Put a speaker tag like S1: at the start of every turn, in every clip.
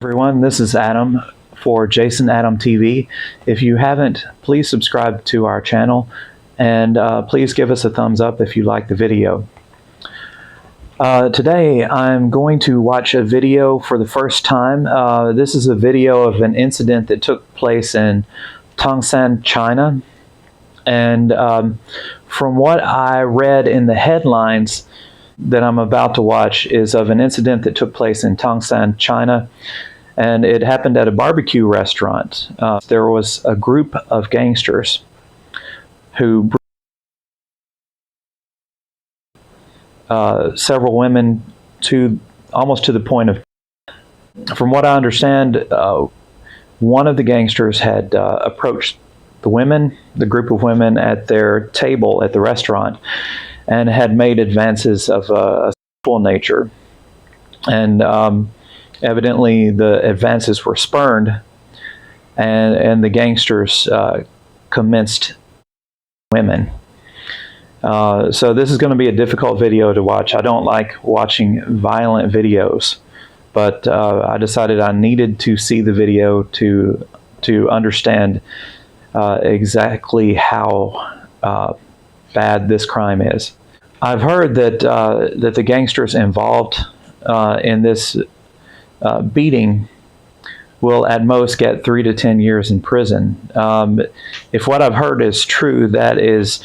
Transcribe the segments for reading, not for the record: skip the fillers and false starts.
S1: Everyone, this is Adam for Jason Adam TV. If you haven't, please subscribe to our channel and please give us a thumbs up if you like the video. Today I'm going to watch a video for the first time. This is a video of an incident that took place in Tangshan, China. And from what I read in the headlines that I'm about to watch is of an incident that took place in Tangshan, China, and it happened at a barbecue restaurant. There was a group of gangsters who several women to almost to the point of, from what I understand, one of the gangsters had approached the group of women at their table at the restaurant, and had made advances of a sexual nature. And evidently the advances were spurned, and the gangsters commenced women. So this is going to be a difficult video to watch. I don't like watching violent videos, but I decided I needed to see the video to understand exactly how bad this crime is. I've heard that that the gangsters involved in this beating will at most get 3 to 10 years in prison. If what I've heard is true, that is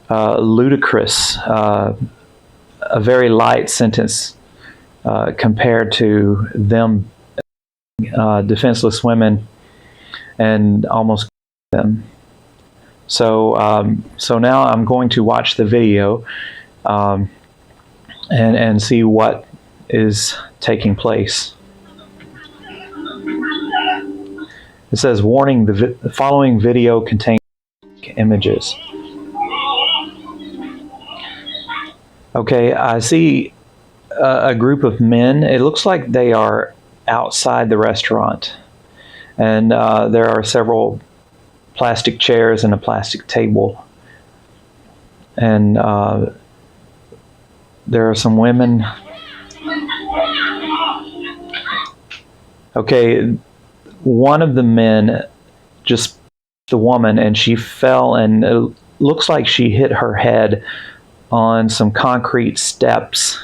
S1: ludicrous, a very light sentence compared to them defenseless women and almost them. So so now I'm going to watch the video and see what is taking place. It says, warning, the following video contains images. Okay, I see a group of men. It looks like they are outside the restaurant, and there are several plastic chairs and a plastic table, and there are some women. Okay, one of the men just the woman, and she fell, and it looks like she hit her head on some concrete steps.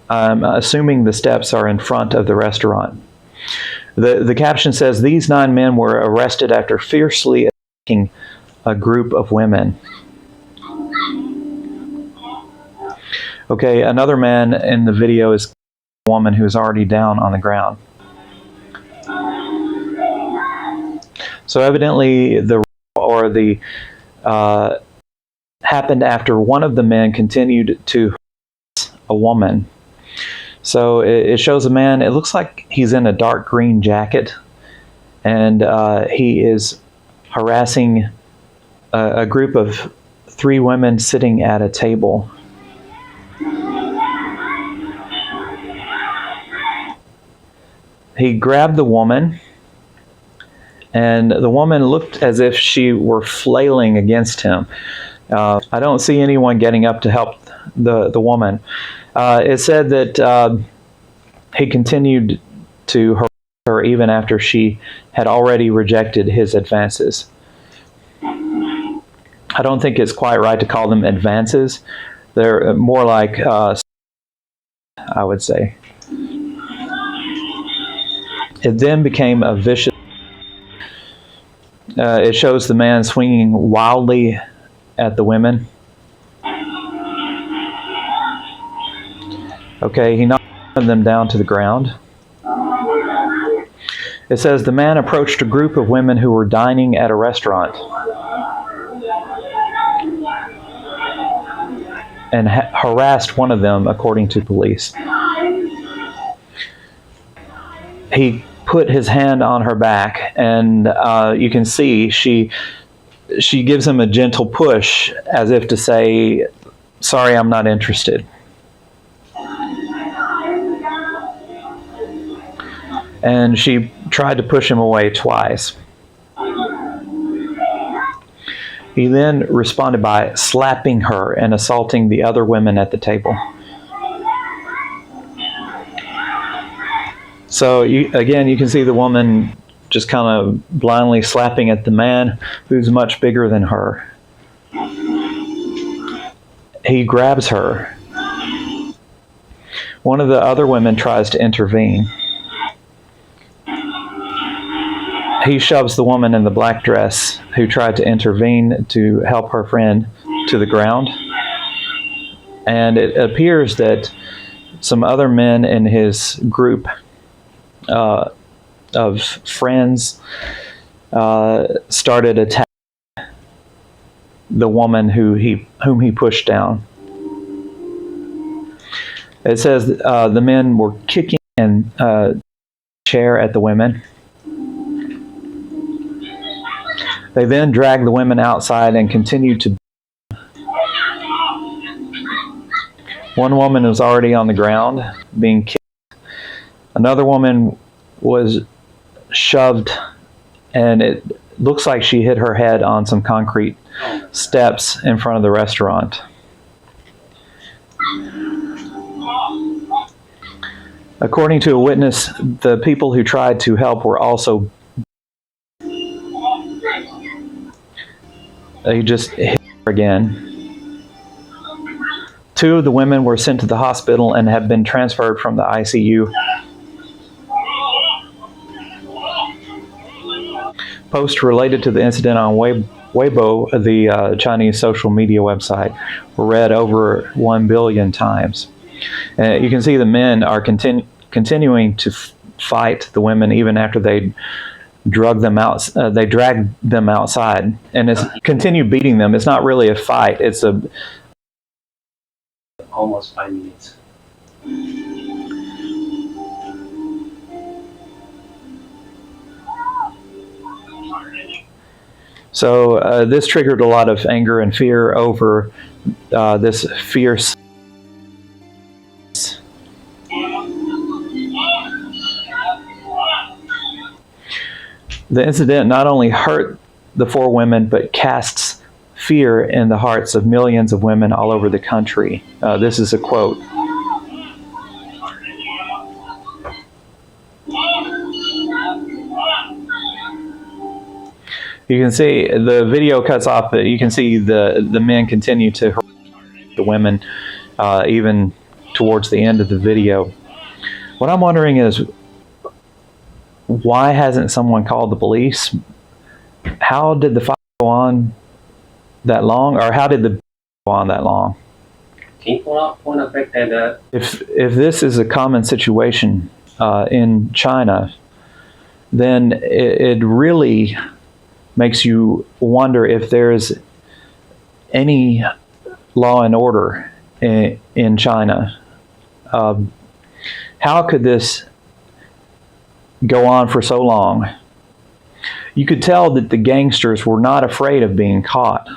S1: I'm assuming the steps are in front of the restaurant. The caption says, these 9 men were arrested after fiercely attacking a group of women. Okay, another man in the video is a woman who's already down on the ground. So evidently the happened after one of the men continued to harass a woman. So it shows a man, it looks like he's in a dark green jacket, and he is harassing a group of 3 women sitting at a table. He grabbed the woman, and the woman looked as if she were flailing against him. I don't see anyone getting up to help the woman. It said that he continued to harass her even after she had already rejected his advances. I don't think it's quite right to call them advances. They're more like, I would say. It then became a vicious. It shows the man swinging wildly at the women. Okay, he knocked them down to the ground. It says the man approached a group of women who were dining at a restaurant and harassed one of them, according to police. He put his hand on her back, and you can see she gives him a gentle push as if to say, sorry, I'm not interested. And she tried to push him away twice. He then responded by slapping her and assaulting the other women at the table. So again, you can see the woman just kind of blindly slapping at the man who's much bigger than her. He grabs her. One of the other women tries to intervene. He shoves the woman in the black dress who tried to intervene to help her friend to the ground. And it appears that some other men in his group of friends started attacking the woman whom he pushed down. It says the men were kicking and chair at the women. They then dragged the women outside and continued to. One woman was already on the ground being kicked. Another woman was shoved, and it looks like she hit her head on some concrete steps in front of the restaurant. According to a witness, the people who tried to help were also. They just hit her again. Two of the women were sent to the hospital and have been transferred from the ICU. Posts related to the incident on Weibo, the Chinese social media website, were read over 1 billion times. You can see the men are continuing to fight the women even after they dragged them outside, and continue beating them. It's not really a fight. It's
S2: almost 5 minutes.
S1: So this triggered a lot of anger and fear over this fierce. The incident not only hurt the 4 women, but casts fear in the hearts of millions of women all over the country. This is a quote. You can see the video cuts off, but you can see the men continue to harass the women even towards the end of the video. What I'm wondering is, why hasn't someone called the police? How did the fight go on that long, or how did the go on that long? If this is a common situation in China, then it really makes you wonder if there's any law and order in China. How could this go on for so long? You could tell that the gangsters were not afraid of being caught.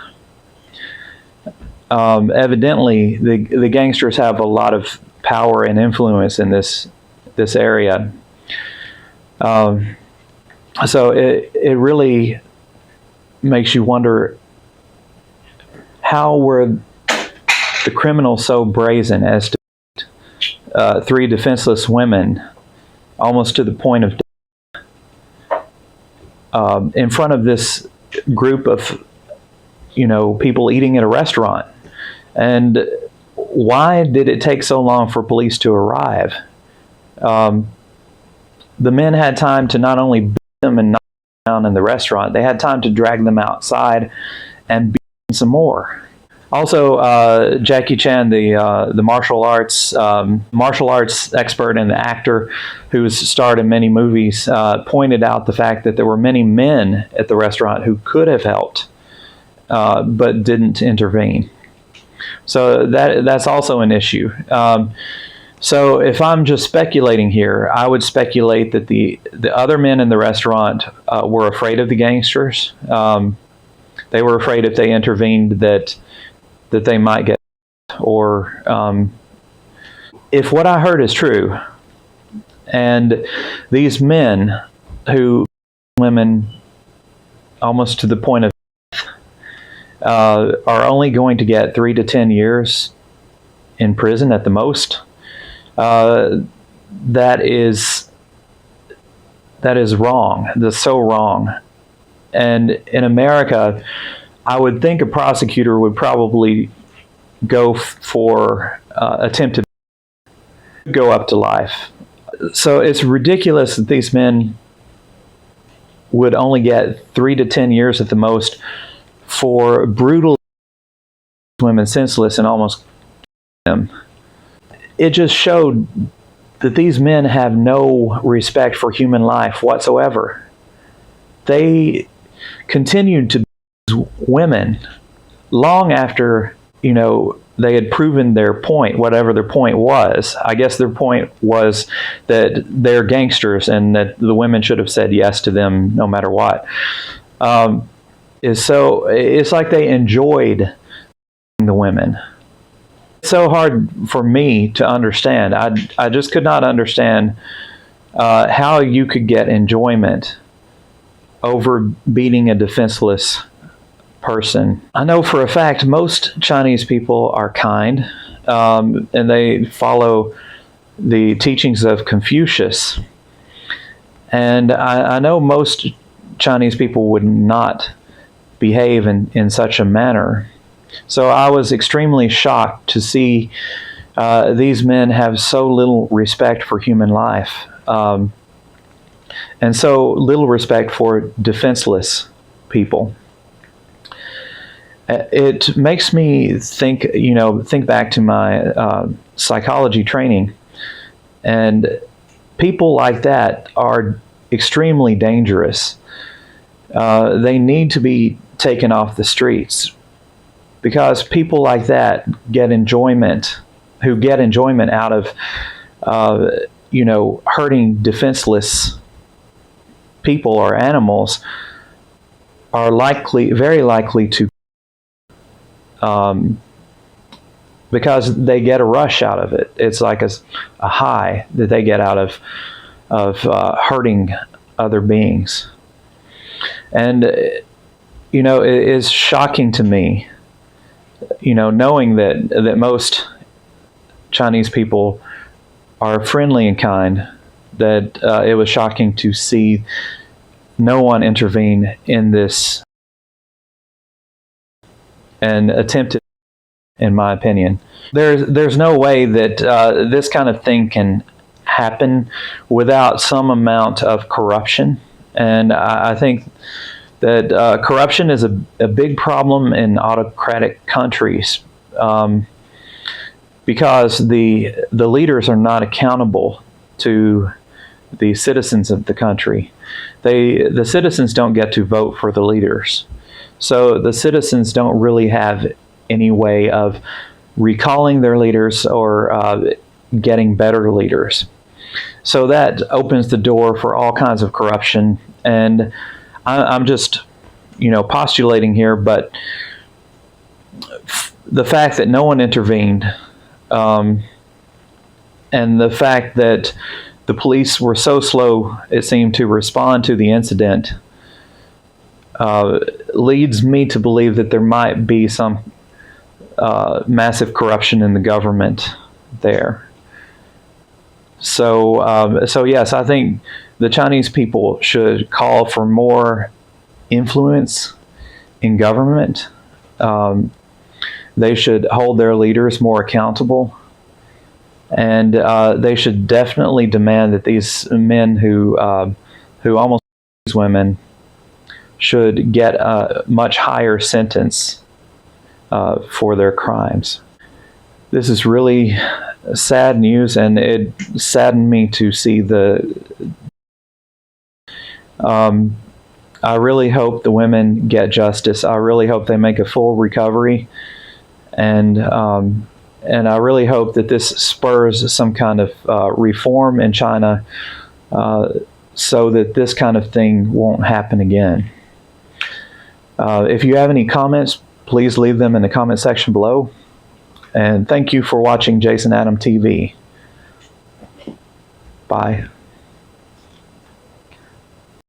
S1: Evidently, the gangsters have a lot of power and influence in this area. So it really makes you wonder, how were the criminals so brazen as to 3 defenseless women almost to the point of death in front of this group of people eating at a restaurant? And why did it take so long for police to arrive? The men had time to not only beat them and knock them down in the restaurant, they had time to drag them outside and beat them some more. Also, Jackie Chan, the martial arts expert and the actor who's starred in many movies, pointed out the fact that there were many men at the restaurant who could have helped, but didn't intervene. So that's also an issue. So if I'm just speculating here, I would speculate that the other men in the restaurant were afraid of the gangsters. They were afraid if they intervened that they might get, or if what I heard is true, and these men who women almost to the point of death are only going to get 3 to 10 years in prison at the most, that is that is wrong. That's so wrong. And in America, I would think a prosecutor would probably go for attempted go up to life. So it's ridiculous that these men would only get 3 to 10 years at the most for brutal women senseless and almost them. It just showed that these men have no respect for human life whatsoever. They continued to abuse women long after, they had proven their point, whatever their point was. I guess their point was that they're gangsters and that the women should have said yes to them no matter what. So it's like they enjoyed the women. It's so hard for me to understand. I just could not understand how you could get enjoyment over beating a defenseless person. I know for a fact most Chinese people are kind, and they follow the teachings of Confucius. And I know most Chinese people would not behave in such a manner. So I was extremely shocked to see these men have so little respect for human life, and so little respect for defenseless people. It makes me think back to my psychology training, and people like that are extremely dangerous. They need to be taken off the streets, because people like that who get enjoyment out of hurting defenseless people or animals are very likely to, because they get a rush out of it. It's like a high that they get out of hurting other beings. And it is shocking to me, knowing that most Chinese people are friendly and kind, that it was shocking to see no one intervene in this and attempt it, in my opinion. There's no way that this kind of thing can happen without some amount of corruption. And I think that corruption is a big problem in autocratic countries, because the leaders are not accountable to the citizens of the country. The citizens don't get to vote for the leaders. So the citizens don't really have any way of recalling their leaders or getting better leaders. So that opens the door for all kinds of corruption. And I'm just, postulating here, but the fact that no one intervened, and the fact that the police were so slow, it seemed, to respond to the incident, leads me to believe that there might be some massive corruption in the government there. So yes, I think the Chinese people should call for more influence in government. They should hold their leaders more accountable, and they should definitely demand that these men who almost abuse women should get a much higher sentence for their crimes. This is really sad news, and it saddened me to see I really hope the women get justice. I really hope they make a full recovery, and I really hope that this spurs some kind of reform in China, so that this kind of thing won't happen again. If you have any comments, please leave them in the comment section below. And thank you for watching Jason Adam TV. Bye.